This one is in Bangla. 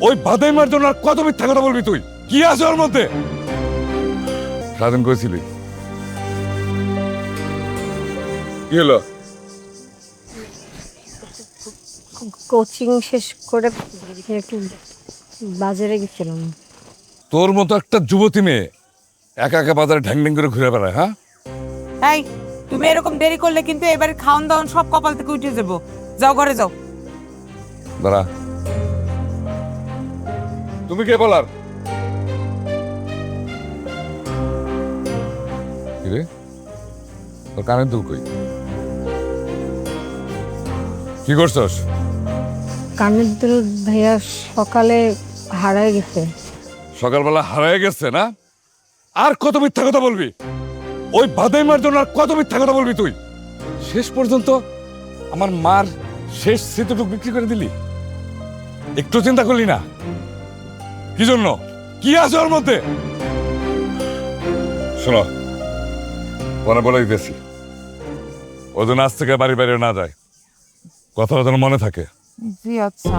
ওই বাদাইমার জন্য আর কত মিথ্যা কথা বলবি তুই? কি আছে ওর মধ্যে? সারাদিন করেছিলি কি হলো? কোচিং শেষ করে একটু বাজারে গেছিলাম। তোর মতো একটা যুবতী মেয়ে একা একা বাজারে ঢ্যাং ঢ্যাং করে ঘুরে বেড়ায়, হ্যাঁ? এই তুমি এরকম দেরি করলে কিন্তু এবারে খাওন দাওন সব কপাল থেকে উঠে যাবো। যাও ঘরে যাও। দাঁড়া, তুমি কে বলার? কিরে, তোর কানের দুল কই? কি করছস? কানের দুল ভাইয়া সকালে হারায় গেছে। সকালবেলা হারায় গেছে না? আর কত মিথ্যা কথা বলবি? ওই বাদাইমার জন্য আর কত মিথ্যা কথা বলবি তুই? শেষ পর্যন্ত আমার মার শেষ স্মৃতিটুকু বিক্রি করে দিলি। একটু চিন্তা করলি না? কি জন্য? কি আছে ওর মধ্যে? শোনো, মনে বলে দিতেছি, ও যেন আজ থেকে বাড়ি বাইরে না যায়। কথাটা যেন মনে থাকে। জি আচ্ছা।